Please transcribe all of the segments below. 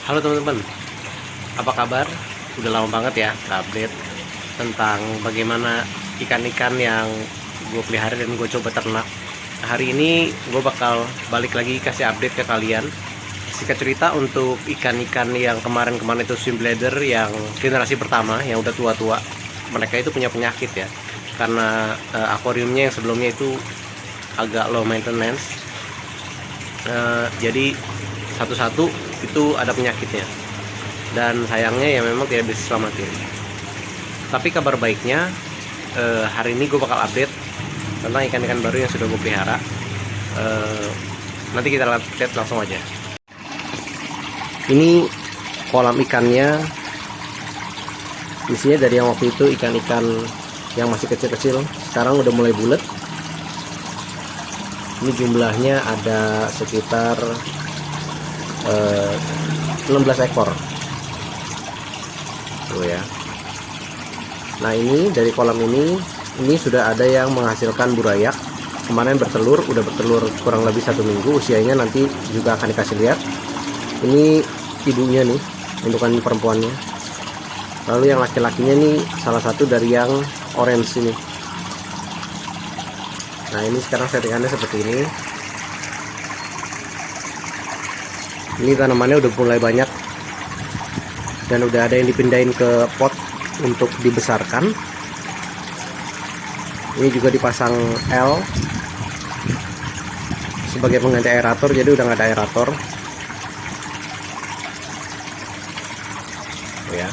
Halo teman-teman, apa kabar? Udah lama banget ya update tentang bagaimana ikan-ikan yang gue pelihara dan gue coba ternak. Hari ini gue bakal balik lagi kasih update ke kalian. Singkat cerita, untuk ikan-ikan yang kemarin-kemarin itu swim bladder yang generasi pertama yang udah tua-tua, mereka itu punya penyakit ya, karena akuariumnya yang sebelumnya itu agak low maintenance. Jadi satu-satu itu ada penyakitnya, dan sayangnya ya memang tidak bisa diselamatin. Tapi kabar baiknya, hari ini gue bakal update tentang ikan-ikan baru yang sudah gue pelihara. Nanti kita lihat langsung aja. Ini kolam ikannya, isinya dari yang waktu itu ikan-ikan yang masih kecil-kecil, sekarang udah mulai bulat. Ini jumlahnya ada sekitar 16 ekor tuh ya. Nah, ini dari kolam ini sudah ada yang menghasilkan burayak. Kemarin bertelur, udah bertelur kurang lebih 1 minggu usianya, nanti juga akan dikasih lihat. Ini ibunya nih, indukan perempuannya. Lalu yang laki-lakinya nih salah satu dari yang orange ini. Nah, ini sekarang settingannya seperti ini. Ini tanamannya udah mulai banyak dan udah ada yang dipindahin ke pot untuk dibesarkan. Ini juga dipasang L sebagai pengganti aerator, jadi udah nggak ada aerator ya.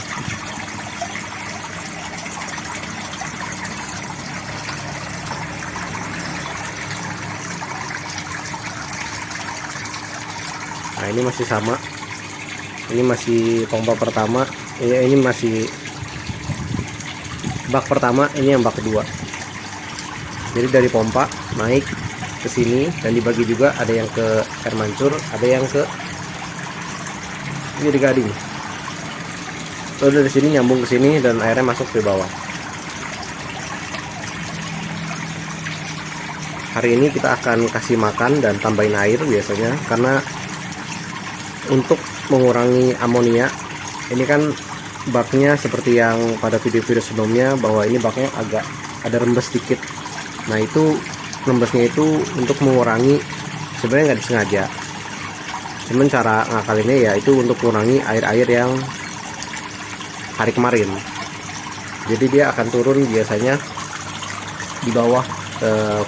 Nah, ini masih sama, ini masih pompa pertama ya, ini masih bak pertama, ini yang bak kedua. Jadi dari pompa naik ke sini dan dibagi juga, ada yang ke air mancur, ada yang ke ini di gading. Lalu dari sini nyambung ke sini dan airnya masuk ke bawah. Hari ini kita akan kasih makan dan tambahin air biasanya, karena untuk mengurangi amonia. Ini kan baknya seperti yang pada video-video sebelumnya, bahwa ini baknya agak ada rembes sedikit. Nah, itu rembesnya itu untuk mengurangi, sebenarnya nggak disengaja, cuman cara ngakalinnya ya itu untuk mengurangi air-air yang hari kemarin. Jadi dia akan turun biasanya di bawah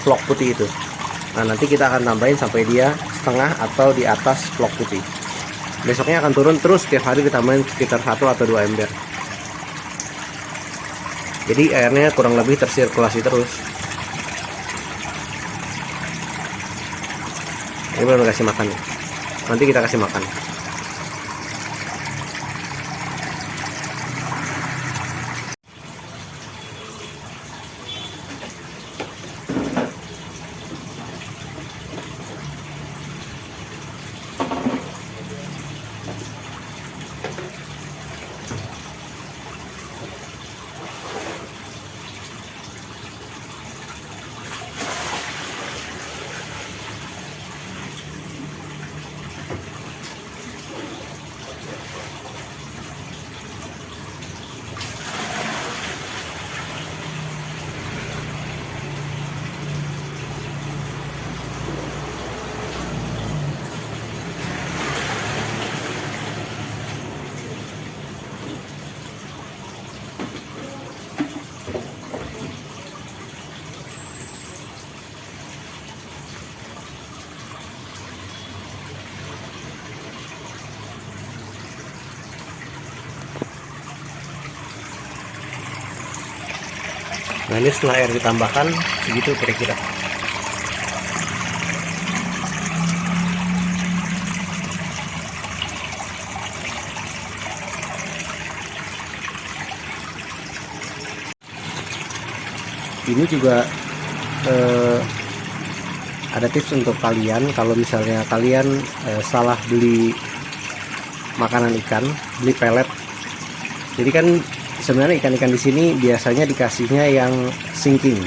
vlog putih itu. Nah, nanti kita akan tambahin sampai dia setengah atau di atas vlog putih. Besoknya akan turun terus, setiap hari ditambahin sekitar 1 atau 2 ember. Jadi airnya kurang lebih tersirkulasi terus. Ini belum kasih makan, nanti kita kasih makan. Nah, ini setelah air ditambahkan segitu kira-kira. Ini juga ada tips untuk kalian, kalau misalnya kalian salah beli makanan ikan, beli pelet. Jadi kan sebenarnya ikan-ikan di sini biasanya dikasihnya yang sinking,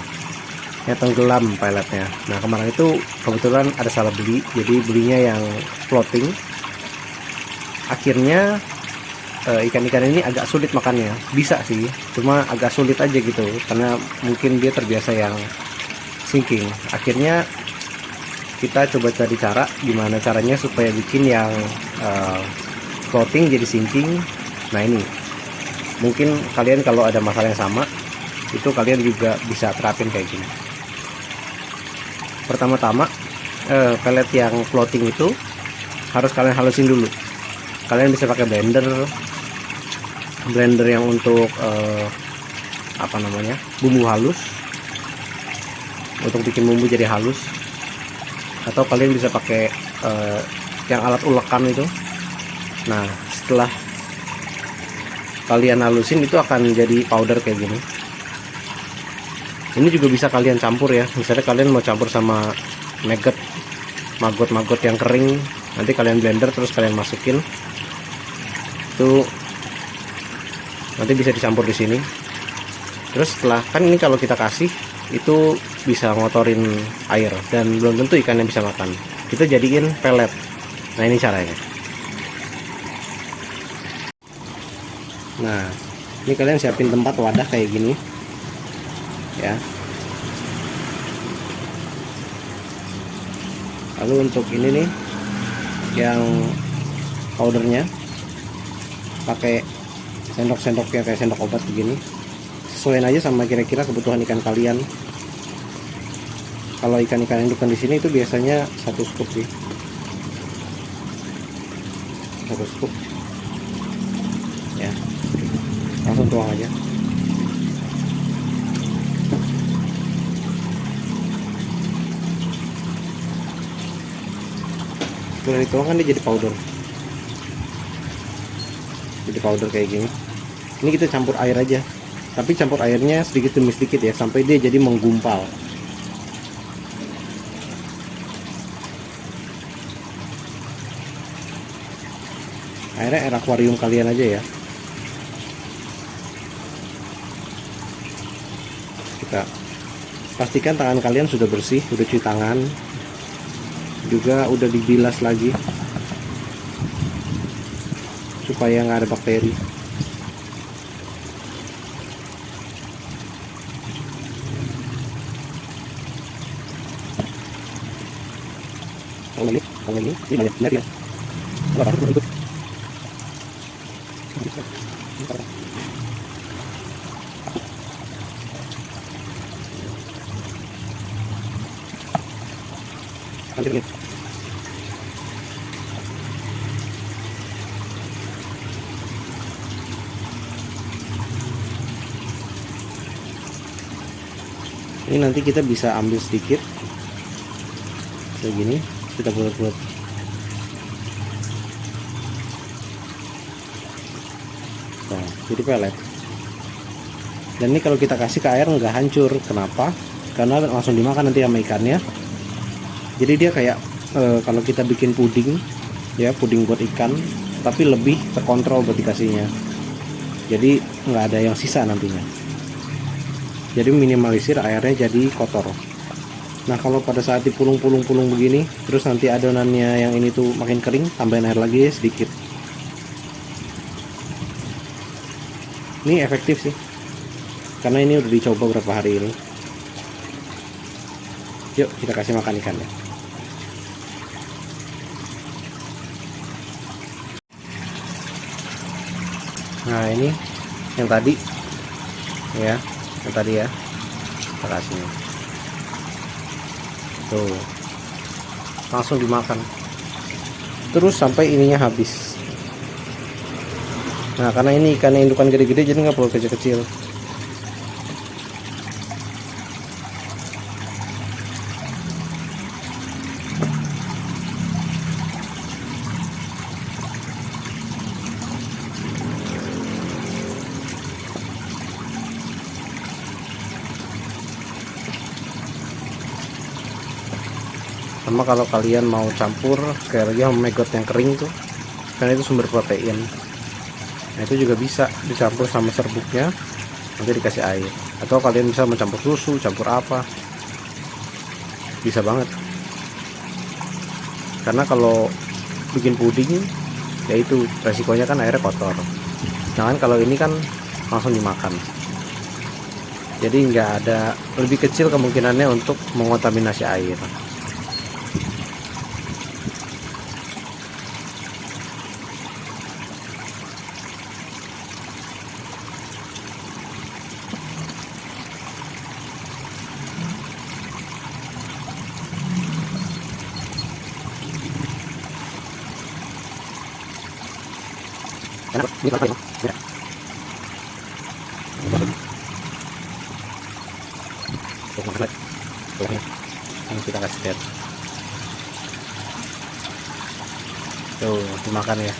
yang tenggelam peletnya. Nah, kemarin itu kebetulan ada salah beli, jadi belinya yang floating. akhirnya ikan-ikan ini agak sulit makannya. Bisa sih, cuma agak sulit aja gitu, karena mungkin dia terbiasa yang sinking. Akhirnya kita coba cari cara gimana caranya supaya bikin yang floating jadi sinking. Nah ini mungkin kalian kalau ada masalah yang sama itu kalian juga bisa terapin kayak gini. Pertama-tama pelet yang floating itu harus kalian halusin dulu. Kalian bisa pakai blender yang untuk bumbu halus, untuk bikin bumbu jadi halus. Atau kalian bisa pakai yang alat ulekan itu. Nah setelah kalian halusin itu akan jadi powder kayak gini. Ini juga bisa kalian campur ya, misalnya kalian mau campur sama maggot yang kering, nanti kalian blender terus kalian masukin itu, nanti bisa dicampur di sini. Terus setelah, kan ini kalau kita kasih itu bisa ngotorin air dan belum tentu ikannya bisa makan. Kita jadiin pelet. Nah ini caranya. Nah ini kalian siapin tempat wadah kayak gini ya. Lalu untuk ini nih yang powdernya, pakai sendok-sendoknya kayak sendok obat begini. Sesuaiin aja sama kira-kira kebutuhan ikan kalian. Kalau ikan-ikan indukan di sini itu biasanya 1 scoop sih. 1 scoop. Ya. Langsung tuang aja. Setelah dituang kan dia jadi powder. Jadi powder kayak gini. Ini kita campur air aja. Tapi campur airnya sedikit demi sedikit ya, sampai dia jadi menggumpal. Airnya air akuarium kalian aja ya. Kita pastikan tangan kalian sudah bersih, udah cuci tangan, juga udah dibilas lagi supaya nggak ada bakteri. Ini banyak ya. Ini nanti kita bisa ambil sedikit kayak gini, kita bulat-bulat. Nah, jadi pelet. Dan ini kalau kita kasih ke air nggak hancur. Kenapa? Karena langsung dimakan nanti sama ikannya. Jadi dia kayak kalau kita bikin puding ya, puding buat ikan, tapi lebih terkontrol buat dikasihnya. Jadi nggak ada yang sisa nantinya. Jadi minimalisir airnya jadi kotor. Nah kalau pada saat dipulung-pulung begini, terus nanti adonannya yang ini tuh makin kering, tambahin air lagi sedikit. Ini efektif sih, karena ini udah dicoba beberapa hari ini. Yuk kita kasih makan ikannya. Nah ini yang tadi ya, yang tadi ya, kita kasih tuh, langsung dimakan terus sampai ininya habis. Nah karena ini ikannya indukan gede-gede, jadi nggak perlu kecil-kecil. Sama kalau kalian mau campur sekali lagi sama maggot yang kering tuh, karena itu sumber protein. Nah itu juga bisa dicampur sama serbuknya, nanti dikasih air. Atau kalian bisa mencampur susu, campur apa, bisa banget. Karena kalau bikin puding yaitu resikonya kan airnya kotor. Sedangkan kalau ini kan langsung dimakan, jadi nggak ada, lebih kecil kemungkinannya untuk mengontaminasi air. Ini apa ya? Ini kita kasih lihat. Tuh, dimakan ya.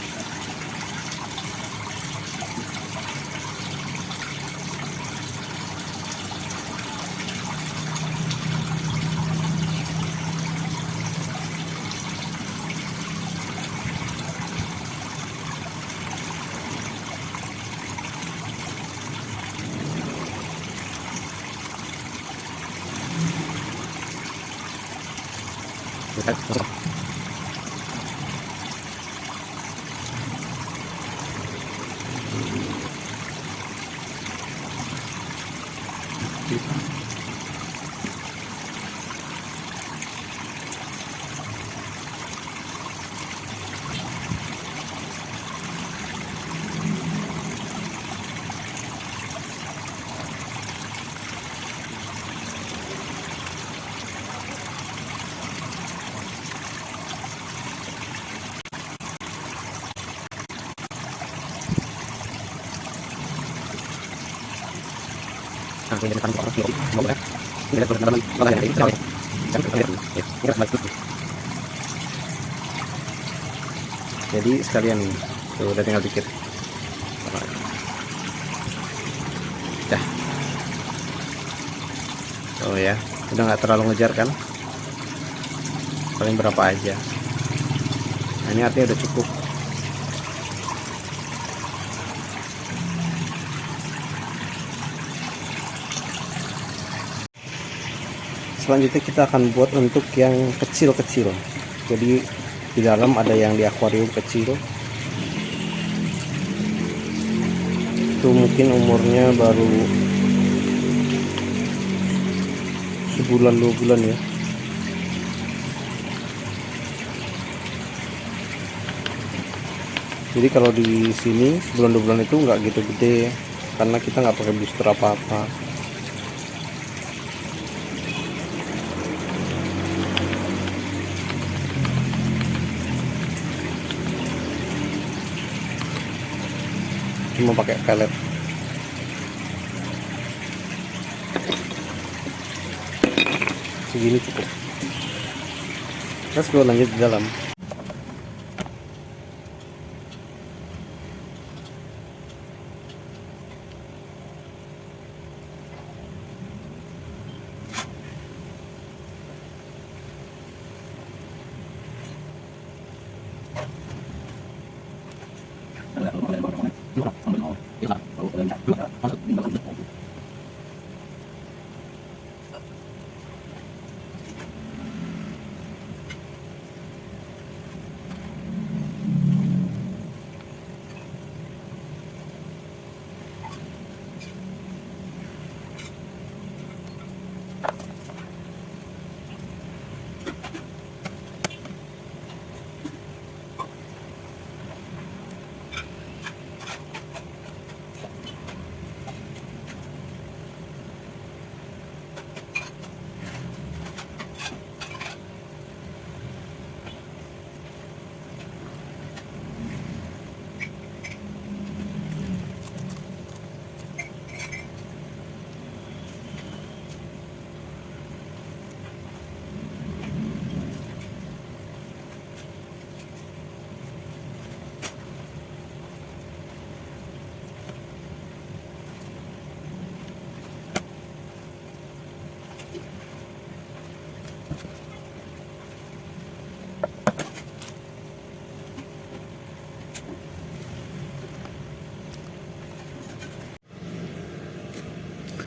Jadi sekalian tuh udah tinggal dikit. Dah. Oh ya, udah nggak terlalu ngejar kan? Paling berapa aja. Nah, ini artinya udah cukup. Selanjutnya kita akan buat untuk yang kecil-kecil. Jadi di dalam ada yang di akuarium kecil. Itu mungkin umurnya baru sebulan 2 bulan ya. Jadi kalau di sini sebulan 2 bulan itu nggak gitu gede karena kita nggak pakai booster apa-apa. Cuma pakai pelet. Segini cukup. Terus gue lanjut di dalam.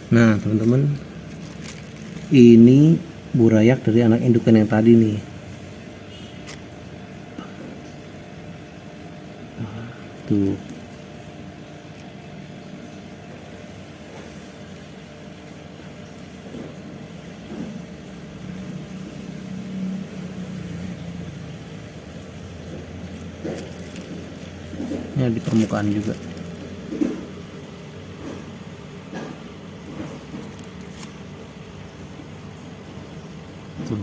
Nah teman-teman, ini burayak dari anak indukan yang tadi nih. Tuh. Ini di permukaan juga. Tuh.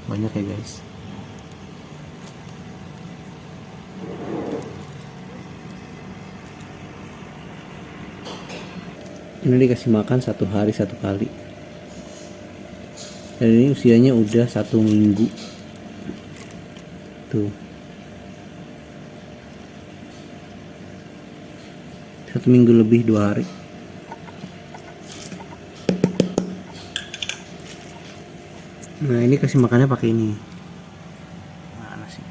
Banyak ya guys. Ini dikasih makan 1 hari 1 kali. Dan ini usianya udah 1 minggu. Tuh. 1 minggu lebih 2 hari. Nah ini kasih makannya pakai ini. Mana sih?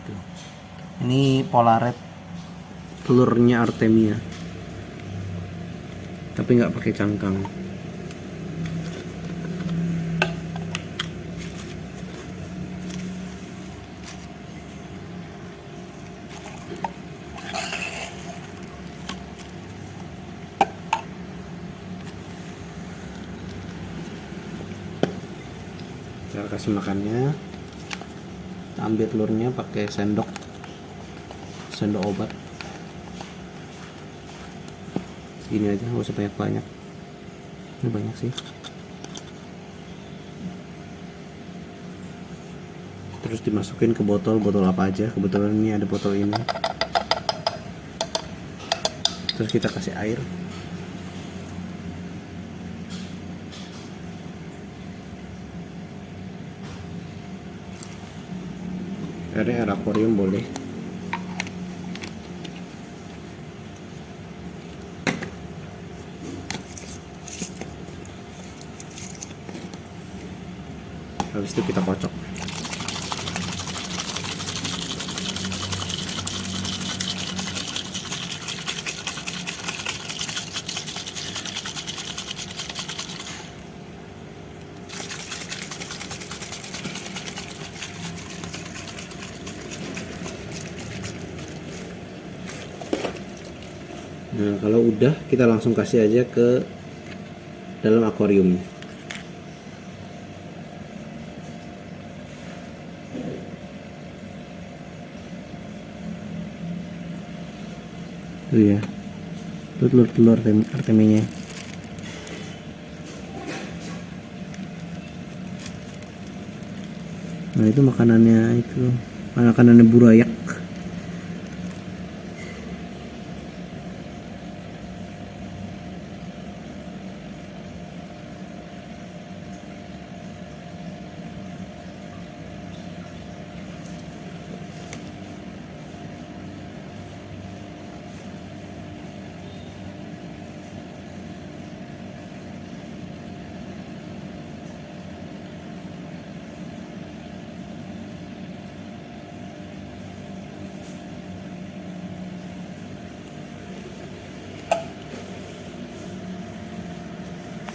Tuh. Ini Polaret, telurnya Artemia, tapi nggak pakai cangkang. Cara kasih makannya, kita ambil telurnya pakai sendok obat. Segini aja, nggak usah banyak. Ini banyak sih. Terus dimasukin ke botol apa aja. Kebetulan ini ada botol ini. Terus kita kasih air. Air akuarium boleh. Habis itu kita kocok. Nah kalau udah, kita langsung kasih aja ke dalam akuarium. Tuh ya, itu telur Arteminya. Nah itu makanannya burayak.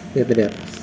Lihat di atas.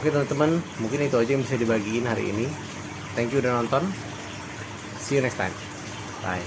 Oke teman-teman, mungkin itu aja yang bisa dibagiin hari ini. Thank you udah nonton. See you next time. Bye.